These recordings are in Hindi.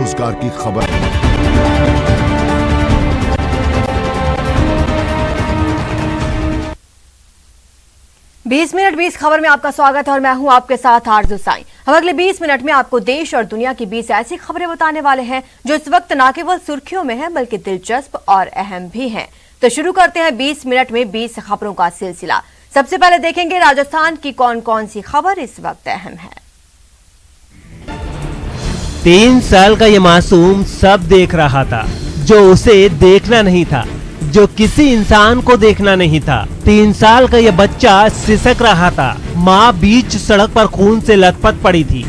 रोजगार की खबर। 20 मिनट 20 खबर में आपका स्वागत है और मैं हूं आपके साथ आरजू साईं। हम अगले 20 मिनट में आपको देश और दुनिया की 20 ऐसी खबरें बताने वाले हैं जो इस वक्त न केवल सुर्खियों में है बल्कि दिलचस्प और अहम भी हैं। तो शुरू करते हैं 20 मिनट में 20 खबरों का सिलसिला। सबसे पहले देखेंगे राजस्थान की कौन कौन सी खबर इस वक्त अहम है। 3 साल का ये मासूम सब देख रहा था जो उसे देखना नहीं था, जो किसी इंसान को देखना नहीं था। 3 साल का ये बच्चा सिसक रहा था। माँ बीच सड़क पर खून से लथपथ पड़ी थी।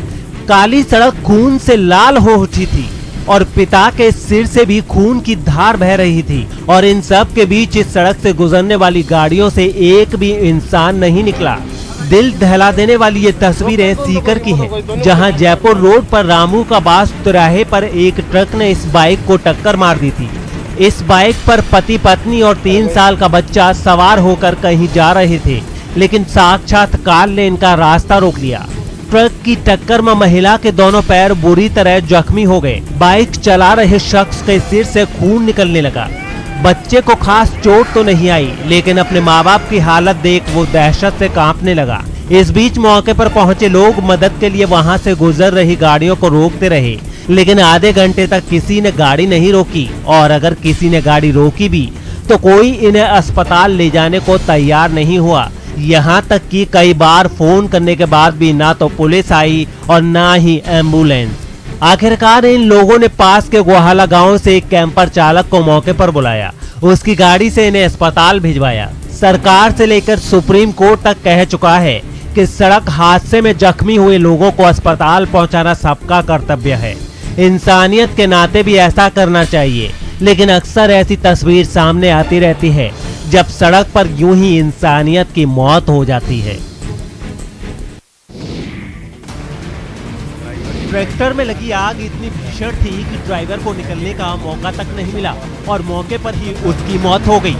काली सड़क खून से लाल हो उठी थी और पिता के सिर से भी खून की धार बह रही थी। और इन सब के बीच इस सड़क से गुजरने वाली गाड़ियों से एक भी इंसान नहीं निकला। दिल दहला देने वाली ये तस्वीरें सीकर की हैं, जहां जयपुर रोड पर रामू का बास तिराहे पर एक ट्रक ने इस बाइक को टक्कर मार दी थी। इस बाइक पर पति पत्नी और 3 साल का बच्चा सवार होकर कहीं जा रहे थे, लेकिन साक्षात काल ने इनका रास्ता रोक लिया। ट्रक की टक्कर में महिला के दोनों पैर बुरी तरह जख्मी हो गए। बाइक चला रहे शख्स के सिर से खून निकलने लगा। बच्चे को खास चोट तो नहीं आई, लेकिन अपने माँ बाप की हालत देख वो दहशत से कांपने लगा। इस बीच मौके पर पहुंचे लोग मदद के लिए वहां से गुजर रही गाड़ियों को रोकते रहे, लेकिन आधे घंटे तक किसी ने गाड़ी नहीं रोकी। और अगर किसी ने गाड़ी रोकी भी तो कोई इन्हें अस्पताल ले जाने को तैयार नहीं हुआ। यहाँ तक कि कई बार फोन करने के बाद भी ना तो पुलिस आई और ना ही एम्बुलेंस। आखिरकार इन लोगों ने पास के गोहाला गांव से एक कैंपर चालक को मौके पर बुलाया। उसकी गाड़ी से इन्हें अस्पताल भिजवाया। सरकार से लेकर सुप्रीम कोर्ट तक कह चुका है कि सड़क हादसे में जख्मी हुए लोगों को अस्पताल पहुंचाना सबका कर्तव्य है। इंसानियत के नाते भी ऐसा करना चाहिए, लेकिन अक्सर ऐसी तस्वीर सामने आती रहती है जब सड़क पर यूं ही इंसानियत की मौत हो जाती है। ट्रैक्टर में लगी आग इतनी भीषण थी कि ड्राइवर को निकलने का मौका तक नहीं मिला और मौके पर ही उसकी मौत हो गई।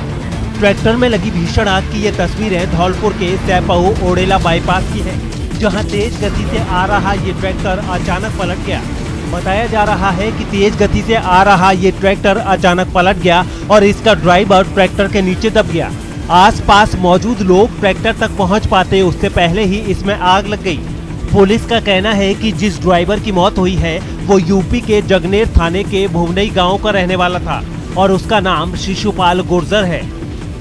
ट्रैक्टर में लगी भीषण आग की ये तस्वीरें धौलपुर के सैपऊ ओडेला बाईपास की है, जहां तेज गति से आ रहा ये ट्रैक्टर अचानक पलट गया। बताया जा रहा है कि तेज गति से आ रहा ये ट्रैक्टर अचानक पलट गया और इसका ड्राइवर ट्रैक्टर के नीचे दब गया। आसपास मौजूद लोग ट्रैक्टर तक पहुंच पाते उससे पहले ही इसमें आग लग गई। पुलिस का कहना है कि जिस ड्राइवर की मौत हुई है वो यूपी के जगनेर थाने के भुवनई गांव का रहने वाला था और उसका नाम शिशुपाल गुर्जर है।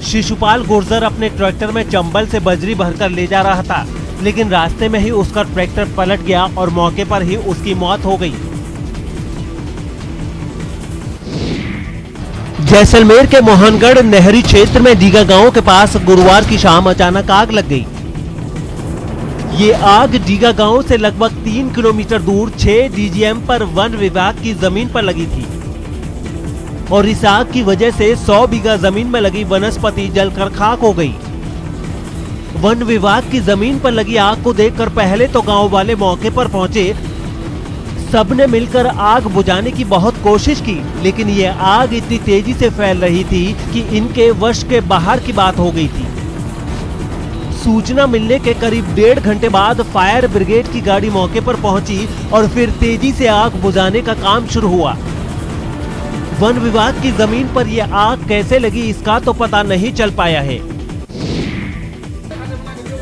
शिशुपाल गुर्जर अपने ट्रैक्टर में चंबल से बजरी भरकर ले जा रहा था, लेकिन रास्ते में ही उसका ट्रैक्टर पलट गया और मौके पर ही उसकी मौत हो गई। जैसलमेर के मोहनगढ़ नहरी क्षेत्र में डीगा गांव के पास गुरुवार की शाम अचानक आग लग गई। ये आग डीगा गांव से लगभग 3 किलोमीटर दूर 6 डीजीएम पर वन विभाग की जमीन पर लगी थी और इस आग की वजह से 100 बीघा जमीन में लगी वनस्पति जलकर खाक हो गई। वन विभाग की जमीन पर लगी आग को देखकर पहले तो गांव वाले मौके पर पहुंचे। सबने मिलकर आग बुझाने की बहुत कोशिश की, लेकिन ये आग इतनी तेजी से फैल रही थी कि इनके वश के बाहर की बात हो गई थी। सूचना मिलने के करीब 1.5 घंटे बाद फायर ब्रिगेड की गाड़ी मौके पर पहुंची और फिर तेजी से आग बुझाने का काम शुरू हुआ। वन विभाग की जमीन पर यह आग कैसे लगी इसका तो पता नहीं चल पाया है।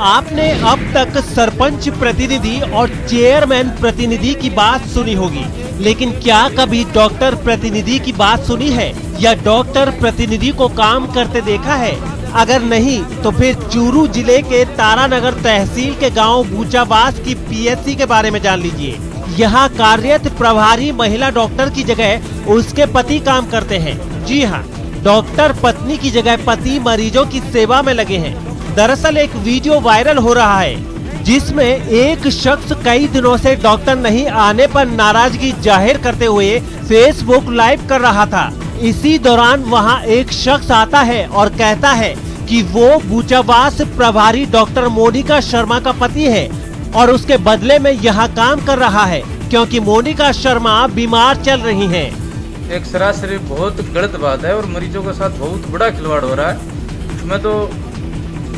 आपने अब तक सरपंच प्रतिनिधि और चेयरमैन प्रतिनिधि की बात सुनी होगी, लेकिन क्या कभी डॉक्टर प्रतिनिधि की बात सुनी है या डॉक्टर प्रतिनिधि को काम करते देखा है? अगर नहीं तो फिर चूरू जिले के तारानगर तहसील के गांव बूचाबास की पीएचसी के बारे में जान लीजिए। यहाँ कार्यरत प्रभारी महिला डॉक्टर की जगह उसके पति काम करते हैं। जी हाँ, डॉक्टर पत्नी की जगह पति मरीजों की सेवा में लगे हैं। दरअसल एक वीडियो वायरल हो रहा है जिसमें एक शख्स कई दिनों से डॉक्टर नहीं आने पर नाराजगी जाहिर करते हुए फेसबुक लाइव कर रहा था। इसी दौरान वहां एक शख्स आता है और कहता है कि वो बूचाबास प्रभारी डॉक्टर मोनिका शर्मा का पति है और उसके बदले में यहाँ काम कर रहा है क्योंकि मोनिका शर्मा बीमार चल रही हैं। एक सरासरी बहुत गलत बात है और मरीजों के साथ बहुत बड़ा खिलवाड़ हो रहा है। मैं तो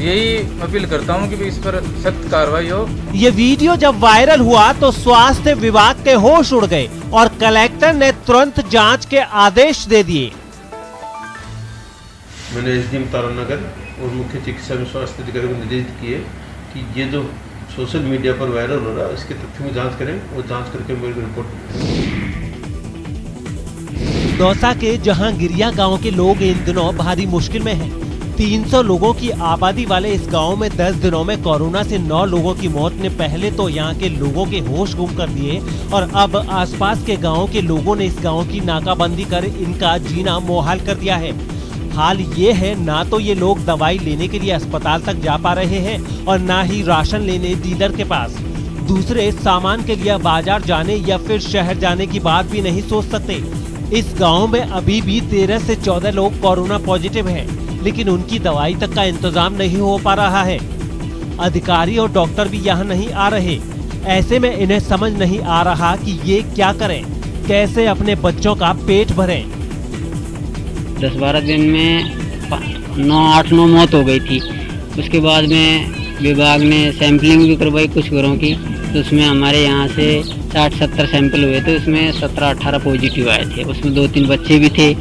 यही अपील करता हूँ कि इस पर सख्त कार्रवाई हो। ये वीडियो जब वायरल हुआ तो स्वास्थ्य विभाग के होश उड़ गए और कलेक्टर ने तुरंत जांच के आदेश दे दिए। मैंने एसडीएम तारानगर और मुख्य चिकित्सा एवं स्वास्थ्य अधिकारी को निर्देशित किए कि ये जो सोशल मीडिया पर वायरल हो रहा है इसके तथ्यों की जांच करें और जांच करके मेरे को रिपोर्ट। दौसा के जहांगीरिया गांव के लोग इन दिनों भारी मुश्किल में हैं। 300 लोगों की आबादी वाले इस गांव में 10 दिनों में कोरोना से 9 लोगों की मौत ने पहले तो यहां के लोगों के होश गुम कर दिए और अब आसपास के गांव के लोगों ने इस गांव की नाकाबंदी कर इनका जीना मुहाल कर दिया है। हाल ये है, ना तो ये लोग दवाई लेने के लिए अस्पताल तक जा पा रहे हैं और ना ही राशन लेने डीलर के पास। दूसरे सामान के लिए बाजार जाने या फिर शहर जाने की बात भी नहीं सोच सकते। इस गांव में अभी भी 13 से 14 लोग कोरोना पॉजिटिव हैं, लेकिन उनकी दवाई तक का इंतजाम नहीं हो पा रहा है। अधिकारी और डॉक्टर भी यहाँ नहीं आ रहे। ऐसे में इन्हें समझ नहीं आ रहा कि ये क्या करें, कैसे अपने बच्चों का पेट भरें। 10-12 दिन में 8-9 मौत हो गई थी। उसके बाद में विभाग ने सैंपलिंग भी करवाई कुछ घरों की, तो उसमें हमारे यहाँ से 60-70 सैंपल हुए थे। उसमें 17-18 पॉजिटिव आए थे, उसमें 2-3 बच्चे भी थे।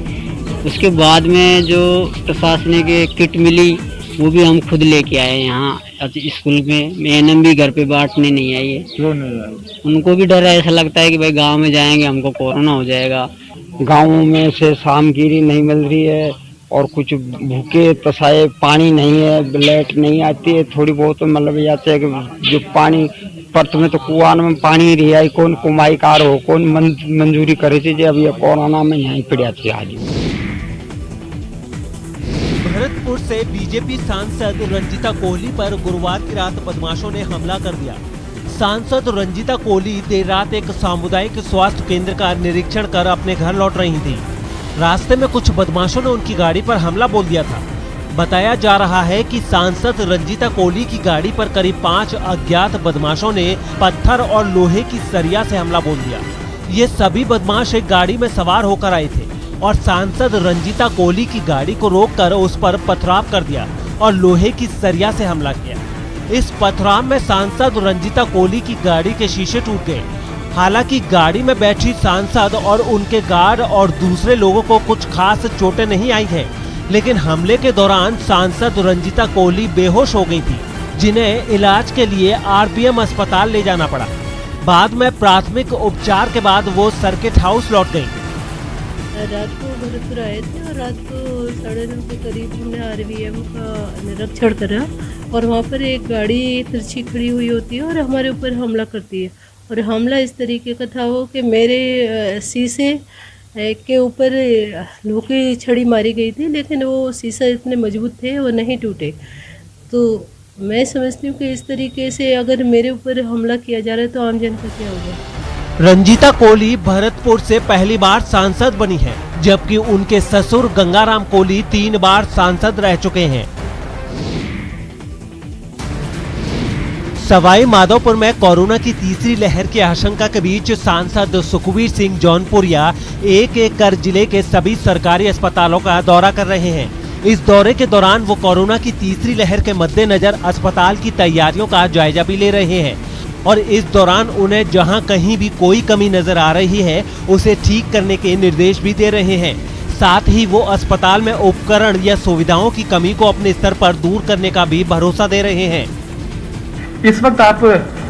उसके बाद में जो प्रशासनिक किट मिली वो भी हम खुद लेके आए यहाँ स्कूल में। एएनएम भी घर पे बांटने नहीं आई है। क्यों नहीं आई? उनको भी डर है, ऐसा लगता है कि भाई गांव में जाएंगे हमको कोरोना हो जाएगा। गाँवों में से सामग्री नहीं मिल रही है और कुछ भूखे तसाए पानी नहीं है, लाइट नहीं आती है। थोड़ी बहुत मतलब जाते है कि जो पानी परत में तो कुआं में पानी रहा है, कौन कुमाई कार हो, कौन मंजूरी करे थी। अब ये कोरोना में यहाँ पड़ा थी। आज भरतपुर से बीजेपी सांसद रंजीता कोहली पर गुरुवार की रात बदमाशों ने हमला कर दिया। सांसद रंजीता कोहली देर रात एक सामुदायिक स्वास्थ्य केंद्र का निरीक्षण कर अपने घर लौट रही थी। रास्ते में कुछ बदमाशों ने उनकी गाड़ी पर हमला बोल दिया था। बताया जा रहा है कि सांसद रंजीता कोहली की गाड़ी पर करीब 5 अज्ञात बदमाशों ने पत्थर और लोहे की सरिया से हमला बोल दिया। ये सभी बदमाश एक गाड़ी में सवार होकर आए थे और सांसद रंजीता कोहली की गाड़ी को रोककर उस पर पथराव कर दिया और लोहे की सरिया से हमला किया। इस पथराव में सांसद रंजीता कोहली की गाड़ी के शीशे टूट गए। हालांकि गाड़ी में बैठी सांसद और उनके गार्ड और दूसरे लोगों को कुछ खास चोटें नहीं आई है, लेकिन हमले के दौरान सांसद रंजीता कोहली बेहोश हो गई थी, जिन्हें इलाज के लिए आरबीएम अस्पताल ले जाना पड़ा। बाद में प्राथमिक उपचार के बाद वो सर्किट हाउस लौट गई। रात को भरतपुर आए थे और रात को 9:30 के करीब हमने आरबीएम का निरीक्षण करा और वहाँ पर एक गाड़ी तिरछी खड़ी हुई होती है और हमारे ऊपर हमला करती है। और हमला इस तरीके का था वो कि मेरे शीशे के ऊपर लोहे की छड़ी मारी गई थी, लेकिन वो शीशा इतने मजबूत थे वो नहीं टूटे। तो मैं समझती हूँ कि इस तरीके से अगर मेरे ऊपर हमला किया जा रहा है तो आम जन का क्या होगा। रंजीता कोहली भरतपुर से पहली बार सांसद बनी है, जबकि उनके ससुर गंगाराम कोहली 3 बार सांसद रह चुके हैं। सवाई माधोपुर में कोरोना की तीसरी लहर की आशंका के बीच सांसद सुखबीर सिंह जौनपुरिया एक कर जिले के सभी सरकारी अस्पतालों का दौरा कर रहे हैं। इस दौरे के दौरान वो कोरोना की तीसरी लहर के मद्देनजर अस्पताल की तैयारियों का जायजा भी ले रहे हैं और इस दौरान उन्हें जहां कहीं भी कोई कमी नजर आ रही है उसे ठीक करने के निर्देश भी दे रहे हैं। साथ ही वो अस्पताल में उपकरण या सुविधाओं की कमी को अपने स्तर पर दूर करने का भी भरोसा दे रहे हैं। इस वक्त आप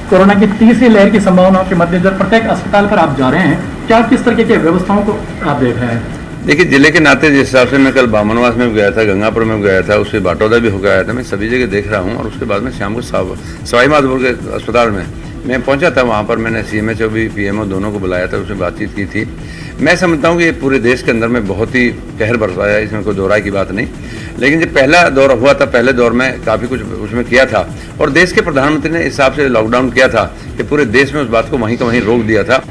कोरोना की तीसरी लहर की संभावनाओं के मद्देनजर प्रत्येक अस्पताल पर आप जा रहे हैं, क्या किस तरीके की व्यवस्थाओं को आप देख रहे हैं? देखिए, जिले के नाते जिस हिसाब से मैं कल बामनवास में गया था, गंगापुर में गया था, उससे बाटौदा भी होकर आया था, मैं सभी जगह देख रहा हूँ। और उसके बाद में शाम को सवाई माधोपुर के अस्पताल में मैं पहुंचा था। वहाँ पर मैंने सीएमएचओ भी पीएमओ दोनों को बुलाया था, उससे बातचीत की थी। मैं समझता हूँ कि ये पूरे देश के अंदर में बहुत ही कहर बरसाया, इसमें कोई दो राय की बात नहीं। लेकिन जब पहला दौर हुआ था, पहले दौर में काफ़ी कुछ उसमें किया था और देश के प्रधानमंत्री ने इस हिसाब से लॉकडाउन किया था कि पूरे देश में उस बात को वहीं का वहीं रोक दिया था।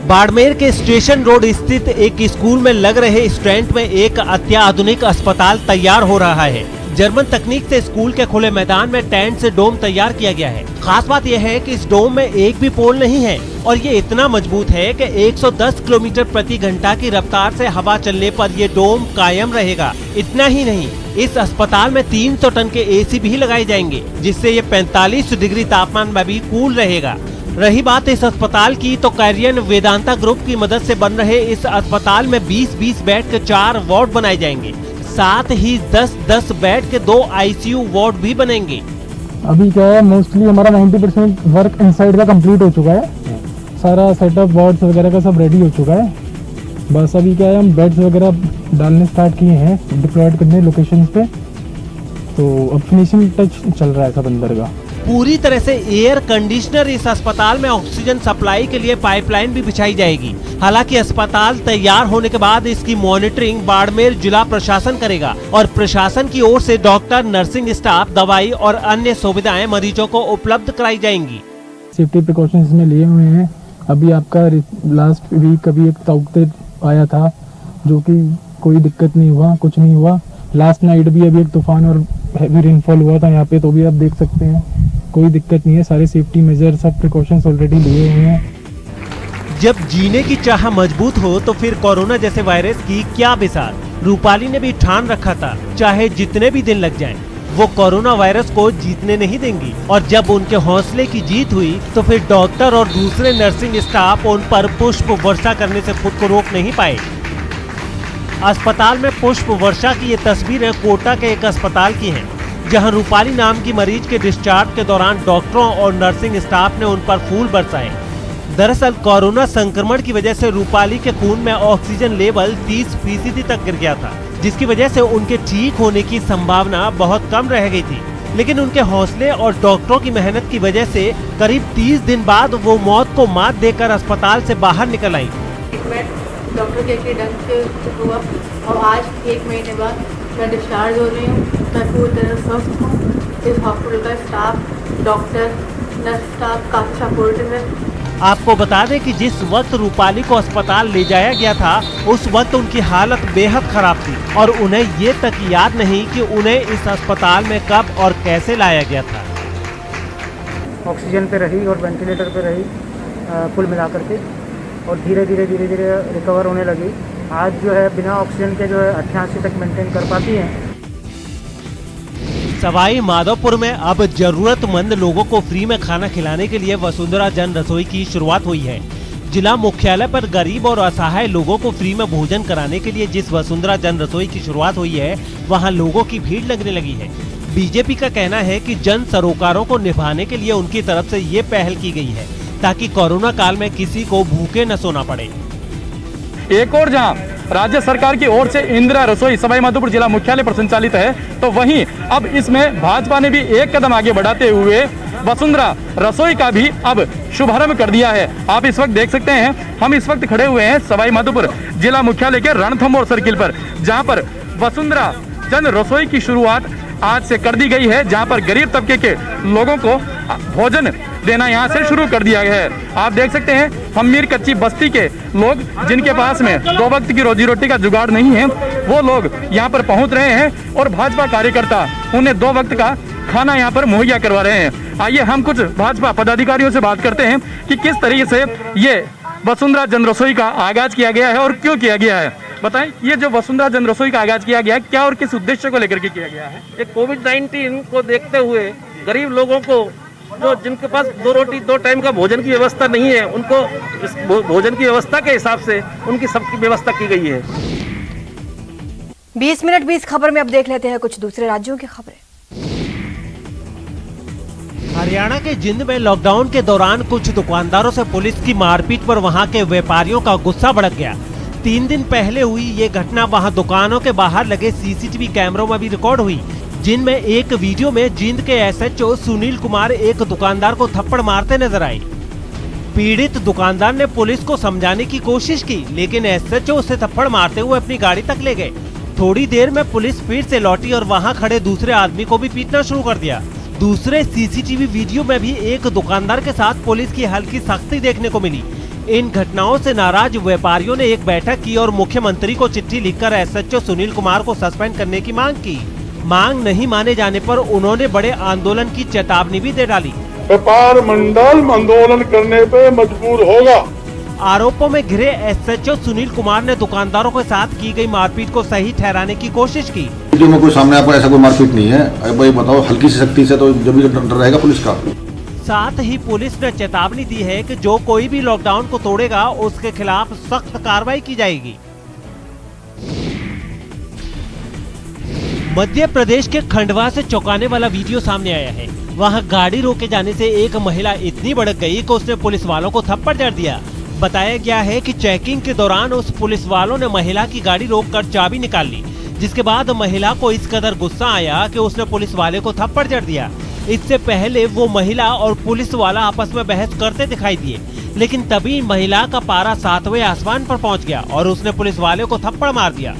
बाड़मेर के स्टेशन रोड स्थित एक स्कूल में लग रहे स्टैंड में एक अत्याधुनिक अस्पताल तैयार हो रहा है। जर्मन तकनीक से स्कूल के खुले मैदान में टेंट से डोम तैयार किया गया है। खास बात यह है कि इस डोम में एक भी पोल नहीं है और ये इतना मजबूत है कि 110 किलोमीटर प्रति घंटा की रफ्तार से हवा चलने पर ये डोम कायम रहेगा। इतना ही नहीं, इस अस्पताल में 300 टन के एसी भी लगाए जाएंगे, जिससे ये 45 डिग्री तापमान में भी कूल रहेगा। रही बात इस अस्पताल की, तो कैरियन वेदांता ग्रुप की मदद से बन रहे इस अस्पताल में 20-20 बेड के 4 वार्ड बनाए जाएंगे। साथ ही 10-10 बेड के 2 ICU वार्ड भी बनेंगे। अभी क्या है, मोस्टली हमारा 90% वर्क इनसाइड का कंप्लीट हो चुका है। सारा सेटअप वार्ड्स वगैरह का सब रेडी हो चुका है। बस अभी क्या है, हम बेड्स वगैरह डालने स्टार्ट किए हैं, डिप्लॉयड करने लोकेशंस पे। तो अब फिनिशिंग टच चल रहा है सब अंदर का। पूरी तरह से एयर कंडीशनर इस अस्पताल में ऑक्सीजन सप्लाई के लिए पाइपलाइन भी बिछाई जाएगी। हालांकि अस्पताल तैयार होने के बाद इसकी मॉनिटरिंग बाड़मेर जिला प्रशासन करेगा और प्रशासन की ओर से डॉक्टर, नर्सिंग स्टाफ, दवाई और अन्य सुविधाएं मरीजों को उपलब्ध कराई जाएंगी। सेफ्टी प्रिकॉशंस में लिए हुए हैं। अभी आपका लास्ट वीक अभी एक ताउते आया था, जो कि कोई दिक्कत नहीं हुआ, कुछ नहीं हुआ। लास्ट नाइट भी अभी एक तूफान और हैवी रेनफॉल हुआ था यहाँ पे, तो भी आप देख सकते हैं कोई दिक्कत नहीं है। सारे सेफ्टी मेजर, सब प्रिकॉशंस ऑलरेडी लिए हुए हैं। जब जीने की चाह मजबूत हो तो फिर कोरोना जैसे वायरस की क्या मिसाल। रूपाली ने भी ठान रखा था, चाहे जितने भी दिन लग जाएं, वो कोरोना वायरस को जीतने नहीं देंगी। और जब उनके हौसले की जीत हुई तो फिर डॉक्टर और दूसरे नर्सिंग स्टाफ उन पर पुष्प वर्षा करने से खुद को रोक नहीं पाए। अस्पताल में पुष्प वर्षा की ये तस्वीरें कोटा के एक अस्पताल की हैं, जहां रूपाली नाम की मरीज के डिस्चार्ज के दौरान डॉक्टरों और नर्सिंग स्टाफ ने उन पर फूल बरसाए। दरअसल कोरोना संक्रमण की वजह से रूपाली के खून में ऑक्सीजन लेवल 30% तक गिर गया था, जिसकी वजह से उनके ठीक होने की संभावना बहुत कम रह गई थी। लेकिन उनके हौसले और डॉक्टरों की मेहनत की वजह से करीब 30 दिन बाद वो मौत को मात देकर अस्पताल से बाहर निकल आई। डॉक्टर के डंक से हुआ और आज 1 महीने बाद मैं डिस्चार्ज हो रही हूँ। मैं पूरी तरह स्वस्थ हूँ। इस हॉस्पिटल का स्टाफ, डॉक्टर, नर्स स्टाफ काफ़ी सपोर्टिव है। आपको बता दें कि जिस वक्त रूपाली को अस्पताल ले जाया गया था, उस वक्त उनकी हालत बेहद खराब थी और उन्हें ये तक याद नहीं कि उन्हें इस अस्पताल में कब और कैसे लाया गया था। ऑक्सीजन पे रही और वेंटिलेटर पे रही कुल मिलाकर के, और धीरे धीरे रिकवर होने लगी। आज जो है बिना ऑक्सीजन के जो है 88 तक मेंटेन कर पाती हैं। सवाई माधोपुर में अब जरूरतमंद लोगों को फ्री में खाना खिलाने के लिए वसुंधरा जन रसोई की शुरुआत हुई है। जिला मुख्यालय पर गरीब और असहाय लोगों को फ्री में भोजन कराने के लिए जिस वसुंधरा जन रसोई की शुरुआत हुई है, वहां लोगों की भीड़ लगने लगी है। बीजेपी का कहना है कि जन सरोकारों को निभाने के लिए उनकी तरफ से ये पहल की गई है, ताकि कोरोना काल में किसी को भूखे न सोना पड़े। एक और जहां राज्य सरकार की ओर से इंदिरा रसोई सवाई माधोपुर जिला मुख्यालय पर संचालित है, तो वहीं अब इसमें भाजपा ने भी एक कदम आगे बढ़ाते हुए वसुंधरा रसोई का भी अब शुभारंभ कर दिया है। आप इस वक्त देख सकते हैं, हम इस वक्त खड़े हुए हैं सवाई माधोपुर जिला मुख्यालय के रणथंभौर सर्किल पर, जहां पर वसुंधरा जन रसोई की शुरुआत आज से कर दी गई है, जहां पर गरीब तबके के लोगों को भोजन देना यहां से शुरू कर दिया गया है। आप देख सकते हैं, हम मीर कच्ची बस्ती के लोग जिनके पास में 2 वक्त की रोजी रोटी का जुगाड़ नहीं है, वो लोग यहां पर पहुंच रहे हैं और भाजपा कार्यकर्ता उन्हें 2 वक्त का खाना यहां पर मुहैया करवा रहे हैं। आइए हम कुछ भाजपा पदाधिकारियों से बात करते हैं कि किस तरीके से ये वसुंधरा जन रसोई का आगाज किया गया है और क्यों किया गया है। बताएं, ये जो वसुंधरा जन रसोई का आगाज किया गया है, क्या और किस उद्देश्य को लेकर के किया गया है? कोविड-19 को देखते हुए गरीब लोगों को, जो जिनके पास 2 रोटी 2 टाइम का भोजन की व्यवस्था नहीं है, उनको इस भोजन की व्यवस्था के हिसाब से उनकी सबकी व्यवस्था की गई है। 20 मिनट 20 खबर में अब देख लेते हैं कुछ दूसरे राज्यों की खबरें। हरियाणा के जिंद में लॉकडाउन के दौरान कुछ दुकानदारों से पुलिस की मारपीट पर वहां के व्यापारियों का गुस्सा भड़क गया। 3 दिन पहले हुई ये घटना वहां दुकानों के बाहर लगे सीसीटीवी कैमरों में भी रिकॉर्ड हुई, जिनमें एक वीडियो में जिंद के एसएचओ सुनील कुमार एक दुकानदार को थप्पड़ मारते नजर आए। पीड़ित दुकानदार ने पुलिस को समझाने की कोशिश की, लेकिन एसएचओ उसे थप्पड़ मारते हुए अपनी गाड़ी तक ले गए। थोड़ी देर में पुलिस फिर से लौटी और वहां खड़े दूसरे आदमी को भी पीटना शुरू कर दिया। दूसरे सीसीटीवी वीडियो में भी एक दुकानदार के साथ पुलिस की हल्की सख्ती देखने को मिली। इन घटनाओं से नाराज व्यापारियों ने एक बैठक की और मुख्यमंत्री को चिट्ठी लिखकर एसएचओ सुनील कुमार को सस्पेंड करने की मांग की। मांग नहीं माने जाने पर उन्होंने बड़े आंदोलन की चेतावनी भी दे डाली। व्यापार मंडल आंदोलन करने पे मजबूर होगा। आरोपों में घिरे एसएचओ सुनील कुमार ने दुकानदारों के साथ की गई मारपीट को सही ठहराने की कोशिश की। वीडियो में कोई सामने आपको ऐसा कोई मारपीट नहीं है। अब भाई बताओ, हल्की सी सख्ती से तो जब भी डर रहेगा पुलिस का। साथ ही पुलिस ने चेतावनी दी है कि जो कोई भी लॉकडाउन को तोड़ेगा उसके खिलाफ सख्त कार्रवाई की जाएगी। मध्य प्रदेश के खंडवा से चौंकाने वाला वीडियो सामने आया है। वहां गाड़ी रोके जाने से एक महिला इतनी भड़क गई कि उसने पुलिस वालों को थप्पड़ जड़ दिया। बताया गया है कि चेकिंग के दौरान उस पुलिस वालों ने महिला की गाड़ी रोककर चाबी निकाल ली, जिसके बाद महिला को इस कदर गुस्सा आया कि उसने पुलिस वाले को थप्पड़ जड़ दिया। इससे पहले वो महिला और पुलिस वाला आपस में बहस करते दिखाई दिए, लेकिन तभी महिला का पारा 7वें आसमान पर पहुंच गया और उसने पुलिस वाले को थप्पड़ मार दिया।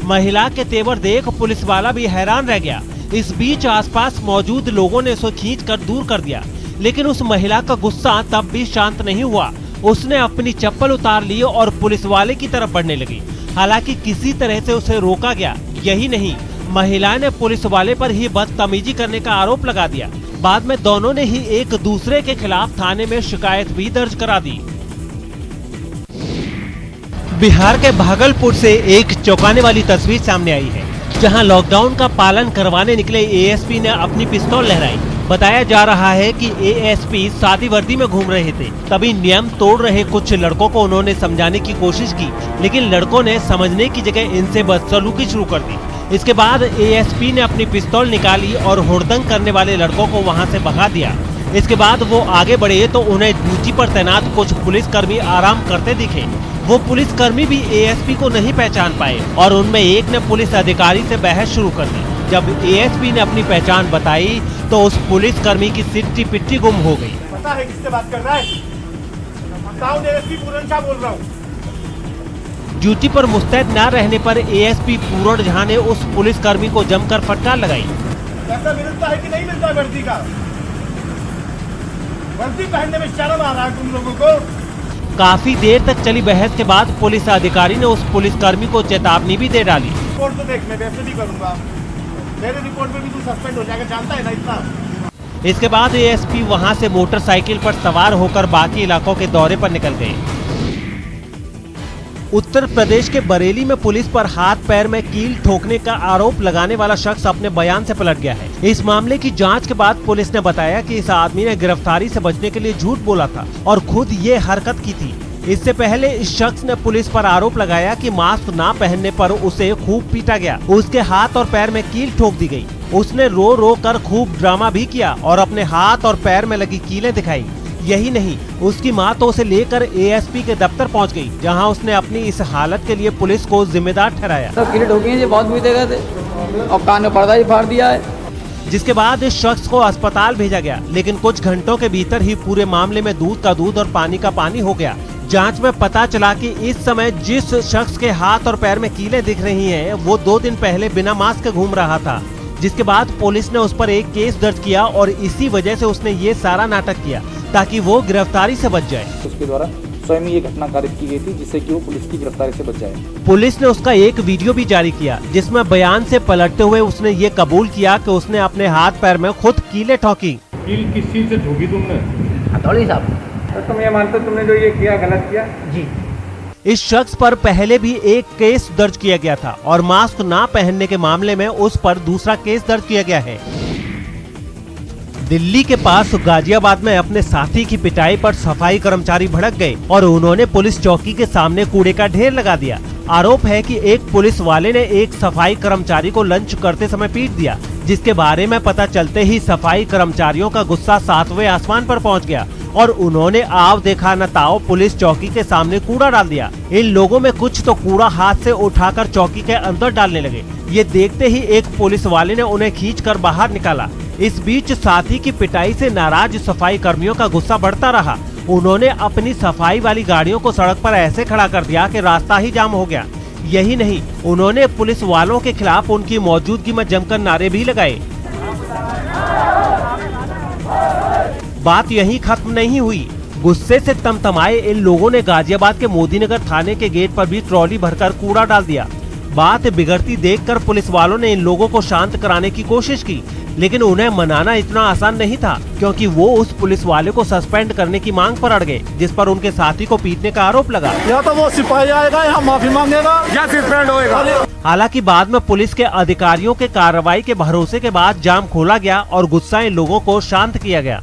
महिला के तेवर देख पुलिस वाला भी हैरान रह गया। इस बीच आसपास मौजूद लोगों ने उसे खींचकर दूर कर दिया, लेकिन उस महिला का गुस्सा तब भी शांत नहीं हुआ। उसने अपनी चप्पल उतार ली और पुलिस वाले की तरफ बढ़ने लगी। हालांकि किसी तरह से उसे रोका गया। यही नहीं, महिला ने पुलिस वाले पर ही बदतमीजी करने का आरोप लगा दिया। बाद में दोनों ने ही एक दूसरे के खिलाफ थाने में शिकायत भी दर्ज करा दी। बिहार के भागलपुर से एक चौंकाने वाली तस्वीर सामने आई है, जहां लॉकडाउन का पालन करवाने निकले एएसपी ने अपनी पिस्तौल लहराई। बताया जा रहा है कि एएसपी सादी वर्दी में घूम रहे थे, तभी नियम तोड़ रहे कुछ लड़कों को उन्होंने समझाने की कोशिश की, लेकिन लड़कों ने समझने की जगह इनसे बदसलूकी शुरू कर दी। इसके बाद एएसपी ने अपनी पिस्तौल निकाली और हुड़दंग करने वाले लड़कों को वहां से भगा दिया। इसके बाद वो आगे बढ़े तो उन्हें ड्यूटी पर तैनात कुछ पुलिसकर्मी आराम करते दिखे। वो पुलिसकर्मी भी एएसपी को नहीं पहचान पाए और उनमें एक ने पुलिस अधिकारी से बहस शुरू कर दी। जब एएसपी ने अपनी पहचान बताई तो उस पुलिसकर्मी की सिट्टी पिट्टी गुम हो गई। पता है किससे बात कर रहा है? बताओ, एएसपी पूरन शाह बोल रहा हूँ। ड्यूटी पर मुस्तैद न रहने पर एएसपी पूरण झा ने उस पुलिसकर्मी को जमकर फटकार लगाई। पैसा मिलता है कि नहीं मिलता वर्दी का? वर्दी पहनने में शर्म आ रहा है तुम लोगों को? काफी देर तक चली बहस के बाद पुलिस अधिकारी ने उस पुलिसकर्मी को चेतावनी भी दे डाली। रिपोर्ट तो देख, मैं वैसे भी करूंगा। मेरे रिपोर्ट में भी तू सस्पेंड हो जाएगा, जानता है ना इतना। इसके बाद एएसपी वहां से मोटरसाइकिल पर सवार होकर बाकी इलाकों के दौरे पर निकल गए। उत्तर प्रदेश के बरेली में पुलिस पर हाथ पैर में कील ठोकने का आरोप लगाने वाला शख्स अपने बयान से पलट गया है। इस मामले की जांच के बाद पुलिस ने बताया कि इस आदमी ने गिरफ्तारी से बचने के लिए झूठ बोला था और खुद ये हरकत की थी। इससे पहले इस शख्स ने पुलिस पर आरोप लगाया कि मास्क ना पहनने पर उसे खूब पीटा गया, उसके हाथ और पैर में कील ठोक दी गई। उसने रो रो कर खूब ड्रामा भी किया और अपने हाथ और पैर में लगी कीलें दिखाई। यही नहीं, उसकी मां तो उसे लेकर एएसपी के दफ्तर पहुंच गई, जहां उसने अपनी इस हालत के लिए पुलिस को जिम्मेदार ठहराया। सब कीलें ठोकी हैं, बहुत पीटे गए थे और कान में पर्दा ही फाड़ दिया है। जिसके बाद इस शख्स को अस्पताल भेजा गया, लेकिन कुछ घंटों के भीतर ही पूरे मामले में दूध का दूध और पानी का पानी हो गया। जांच में पता चला कि इस समय जिस शख्स के हाथ और पैर में कीलें दिख रही हैं, वो 2 दिन पहले बिना मास्क के घूम रहा था। जिसके बाद पुलिस ने उस पर एक केस दर्ज किया और इसी वजह से उसने ये सारा नाटक किया ताकि वो गिरफ्तारी से बच जाए। उसके द्वारा स्वयं ये घटना कारित की गई थी, जिससे कि वो पुलिस की गिरफ्तारी से बच जाए। पुलिस ने उसका एक वीडियो भी जारी किया, जिसमें बयान से पलटते हुए उसने ये कबूल किया कि उसने अपने हाथ पैर में खुद कीलें ठोकी। कील किस चीज से ठोकी तुमने? हथौड़ी साहब। तो तुम ये मानते तुमने जो ये किया गलत किया? जी। इस शख्स पर पहले भी एक केस दर्ज किया गया था और मास्क ना पहनने के मामले में उस पर दूसरा केस दर्ज किया गया है। दिल्ली के पास गाजियाबाद में अपने साथी की पिटाई पर सफाई कर्मचारी भड़क गए और उन्होंने पुलिस चौकी के सामने कूड़े का ढेर लगा दिया। आरोप है कि एक पुलिस वाले ने एक सफाई कर्मचारी को लंच करते समय पीट दिया, जिसके बारे में पता चलते ही सफाई कर्मचारियों का गुस्सा 7वें आसमान पर पहुंच गया और उन्होंने आव देखा न ताव पुलिस चौकी के सामने कूड़ा डाल दिया। इन लोगों में कुछ तो कूड़ा हाथ से उठाकर चौकी के अंदर डालने लगे। ये देखते ही एक पुलिस वाले ने उन्हें खींचकर बाहर निकाला। इस बीच साथी की पिटाई से नाराज सफाई कर्मियों का गुस्सा बढ़ता रहा। उन्होंने अपनी सफाई वाली गाड़ियों को सड़क पर ऐसे खड़ा कर दिया कि रास्ता ही जाम हो गया। यही नहीं, उन्होंने पुलिस वालों के खिलाफ उनकी मौजूदगी में जमकर नारे भी लगाए। बात यहीं खत्म नहीं हुई। गुस्से से तमतमाए इन लोगों ने गाजियाबाद के मोदीनगर थाने के गेट पर भी ट्रॉली भरकर कूड़ा डाल दिया। बात बिगड़ती देखकर पुलिस वालों ने इन लोगों को शांत कराने की कोशिश की, लेकिन उन्हें मनाना इतना आसान नहीं था, क्योंकि वो उस पुलिस वाले को सस्पेंड करने की मांग पर अड़ गए, जिस पर उनके साथी को पीटने का आरोप लगा। या तो वो सिपाही आएगा या माफी मांगेगा या सस्पेंड होएगा। हालांकि बाद में पुलिस के अधिकारियों के कार्रवाई के भरोसे के बाद जाम खोला गया और गुस्साए लोगों को शांत किया गया।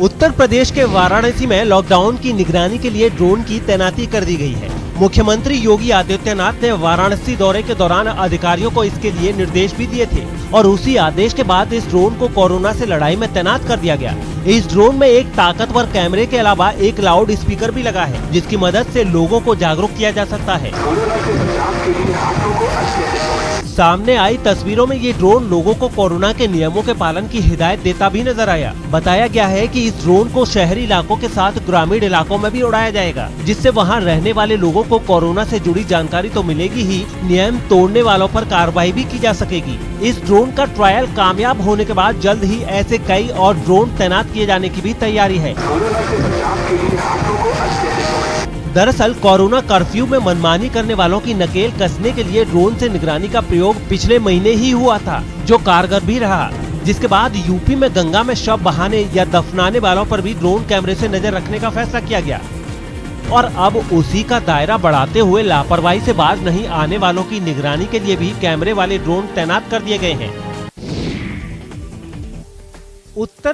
उत्तर प्रदेश के वाराणसी में लॉकडाउन की निगरानी के लिए ड्रोन की तैनाती कर दी गई है। मुख्यमंत्री योगी आदित्यनाथ ने वाराणसी दौरे के दौरान अधिकारियों को इसके लिए निर्देश भी दिए थे और उसी आदेश के बाद इस ड्रोन को कोरोना से लड़ाई में तैनात कर दिया गया। इस ड्रोन में एक ताकतवर कैमरे के अलावा एक लाउड स्पीकर भी लगा है, जिसकी मदद से लोगों को जागरूक किया जा सकता है। सामने आई तस्वीरों में ये ड्रोन लोगों को कोरोना के नियमों के पालन की हिदायत देता भी नजर आया। बताया गया है कि इस ड्रोन को शहरी इलाकों के साथ ग्रामीण इलाकों में भी उड़ाया जाएगा, जिससे वहां रहने वाले लोगों को कोरोना से जुड़ी जानकारी तो मिलेगी ही, नियम तोड़ने वालों पर कार्रवाई भी की जा सकेगी। इस ड्रोन का ट्रायल कामयाब होने के बाद जल्द ही ऐसे कई और ड्रोन तैनात किए जाने की भी तैयारी है। दरअसल कोरोना कर्फ्यू में मनमानी करने वालों की नकेल कसने के लिए ड्रोन से निगरानी का प्रयोग पिछले महीने ही हुआ था, जो कारगर भी रहा, जिसके बाद यूपी में गंगा में शव बहाने या दफनाने वालों पर भी ड्रोन कैमरे से नजर रखने का फैसला किया गया। और अब उसी का दायरा बढ़ाते हुए लापरवाही से बाज नहीं आने वालों की निगरानी के लिए भी कैमरे वाले ड्रोन तैनात कर दिए गए हैं। उत्तर